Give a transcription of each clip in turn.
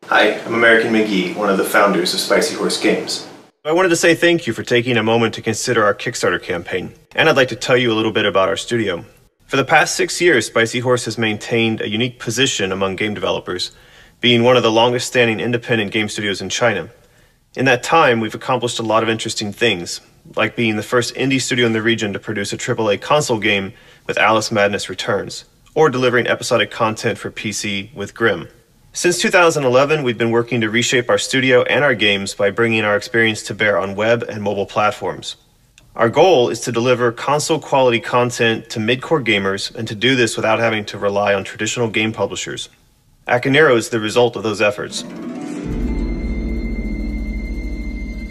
Hi, I'm American Макги, one of the founders of Spicy Horse Games. I wanted to say thank you for taking a moment to consider our Kickstarter campaign, and I'd like to tell you a little bit about our studio. For the past 6 years, Spicy Horse has maintained a unique position among game developers, being one of the longest-standing independent game studios in China. In that time, we've accomplished a lot of interesting things, like being the first indie studio in the region to produce a AAA console game with Alice Madness Returns, or delivering episodic content for PC with Grimm. Since 2011, we've been working to reshape our studio and our games by bringing our experience to bear on web and mobile platforms. Our goal is to deliver console-quality content to mid-core gamers, and to do this without having to rely on traditional game publishers. Akaneiro is the result of those efforts.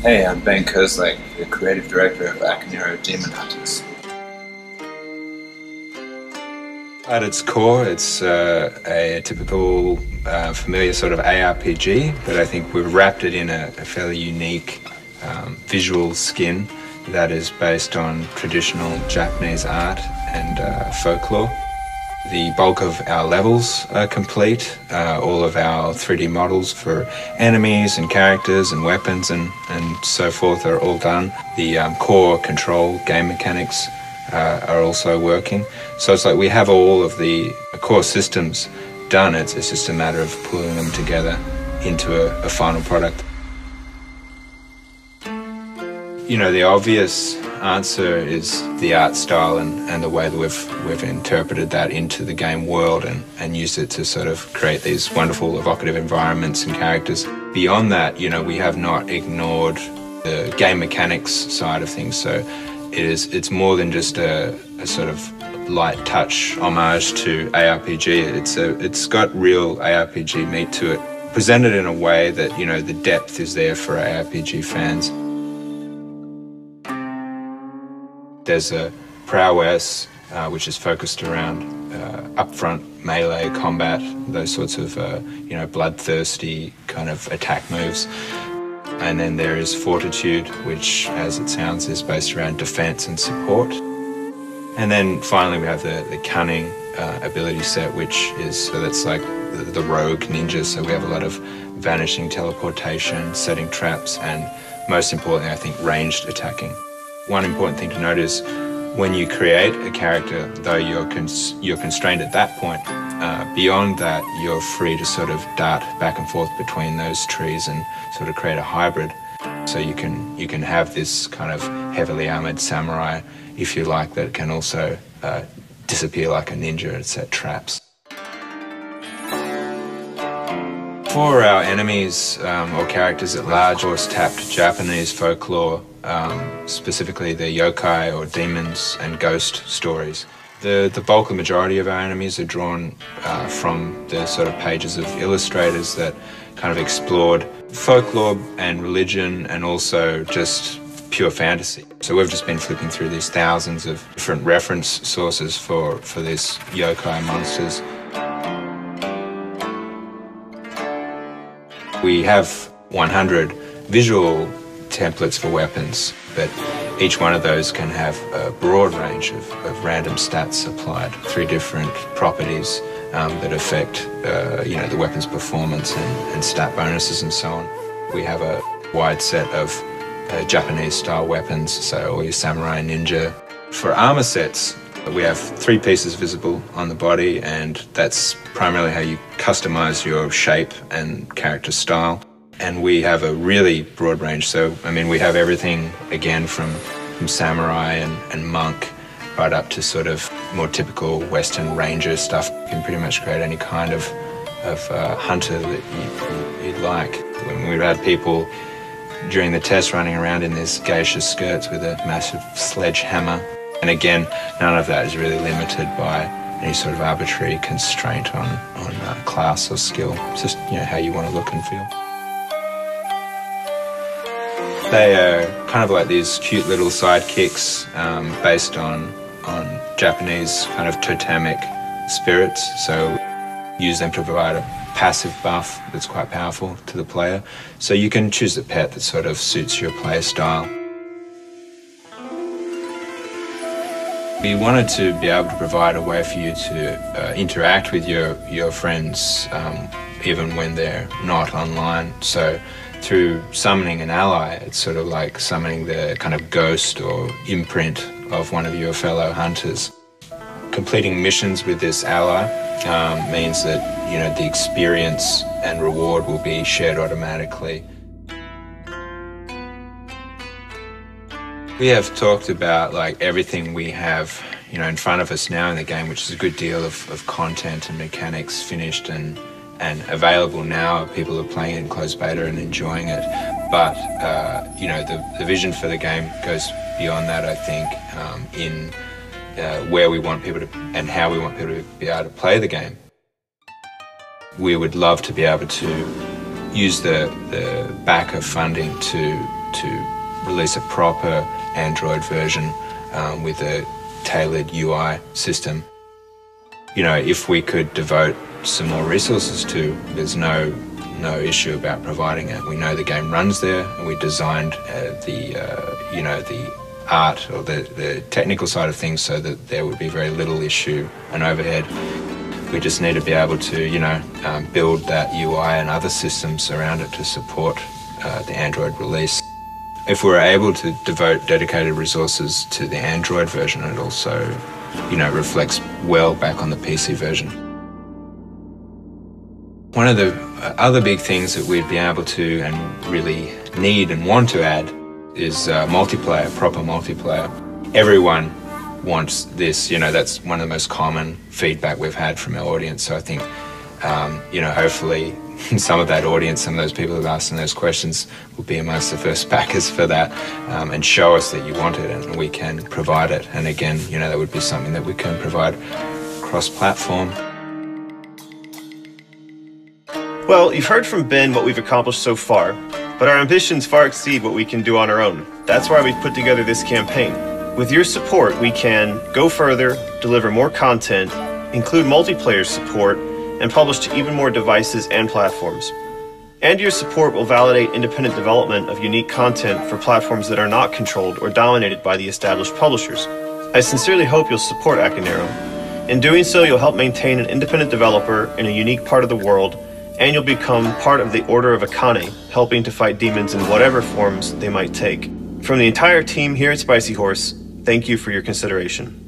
Hey, I'm Ben Kerslake, the creative director of Akaneiro Demon Hunters. At its core, it's a typical familiar sort of ARPG, but I think we've wrapped it in a fairly unique visual skin that is based on traditional Japanese art and folklore. The bulk of our levels are complete, all of our 3D models for enemies and characters and weapons and so forth are all done. The core control game mechanics are also working. So it's like we have all of the core systems done. It's just a matter of pulling them together into a final product. You know, the obvious answer is the art style and the way that we've interpreted that into the game world and used it to sort of create these wonderful evocative environments and characters. Beyond that, you know, we have not ignored the game mechanics side of things. So it's more than just a sort of light touch homage to ARPG. It's got real ARPG meat to it, presented in a way that, you know, the depth is there for ARPG fans. There's a prowess which is focused around upfront melee combat, those sorts of you know, bloodthirsty kind of attack moves. And then there is fortitude, which, as it sounds, is based around defense and support. And then finally we have the cunning ability set, which is, so that's like the rogue ninja. So we have a lot of vanishing, teleportation, setting traps, and most importantly, I think, ranged attacking. One important thing to note is when you create a character, though you're constrained at that point, beyond that you're free to sort of dart back and forth between those trees and sort of create a hybrid. So you can have this kind of heavily armored samurai, if you like, that can also disappear like a ninja and set traps. For our enemies or characters at large, of course, tapped Japanese folklore, specifically the yokai or demons and ghost stories. The bulk, the majority of our enemies are drawn from the sort of pages of illustrators that kind of explored folklore and religion and also just pure fantasy. So we've just been flipping through these thousands of different reference sources for these yokai monsters. We have 100 visual templates for weapons, but each one of those can have a broad range of random stats applied, 3 different properties that affect you know, the weapon's performance and stat bonuses and so on. We have a wide set of Japanese-style weapons, so all your samurai and ninja. For armor sets, we have 3 pieces visible on the body, and that's primarily how you customize your shape and character style. And we have a really broad range, so I mean we have everything again from samurai and monk right up to sort of more typical Western ranger stuff. You can pretty much create any kind of hunter that you'd like. When we've had people during the test running around in these geisha skirts with a massive sledgehammer, and again none of that is really limited by any sort of arbitrary constraint on class or skill. It's just, you know, how you want to look and feel. They are kind of like these cute little sidekicks based on Japanese kind of totemic spirits. So use them to provide a passive buff that's quite powerful to the player. So you can choose a pet that sort of suits your play style. We wanted to be able to provide a way for you to interact with your friends even when they're not online. So through summoning an ally, it's sort of like summoning the kind of ghost or imprint of one of your fellow hunters. Completing missions with this ally means that, you know, the experience and reward will be shared automatically. We have talked about like everything we have, you know, in front of us now in the game, which is a good deal of content and mechanics finished and available now. People are playing it in closed beta and enjoying it. But, you know, the vision for the game goes beyond that, I think, in where we want people to and how we want people to be able to play the game. We would love to be able to use the back of funding to release a proper Android version with a tailored UI system. You know, if we could devote some more resources to, there's no issue about providing it. We know the game runs there, and we designed you know, the art or the technical side of things so that there would be very little issue and overhead. We just need to be able to, you know, build that UI and other systems around it to support the Android release. If we're able to devote dedicated resources to the Android version, it also, you know, reflects well back on the PC version. One of the other big things that we'd be able to and really need and want to add is multiplayer, proper multiplayer. Everyone wants this, you know, that's one of the most common feedback we've had from our audience. So I think, you know, hopefully some of that audience, some of those people who've asked those questions will be amongst the first backers for that and show us that you want it and we can provide it. And again, you know, that would be something that we can provide cross-platform. Well, you've heard from Ben what we've accomplished so far, but our ambitions far exceed what we can do on our own. That's why we've put together this campaign. With your support, we can go further, deliver more content, include multiplayer support, and publish to even more devices and platforms. And your support will validate independent development of unique content for platforms that are not controlled or dominated by the established publishers. I sincerely hope you'll support Akaneiro. In doing so, you'll help maintain an independent developer in a unique part of the world, and you'll become part of the Order of Akaneiro, helping to fight demons in whatever forms they might take. From the entire team here at Spicy Horse, thank you for your consideration.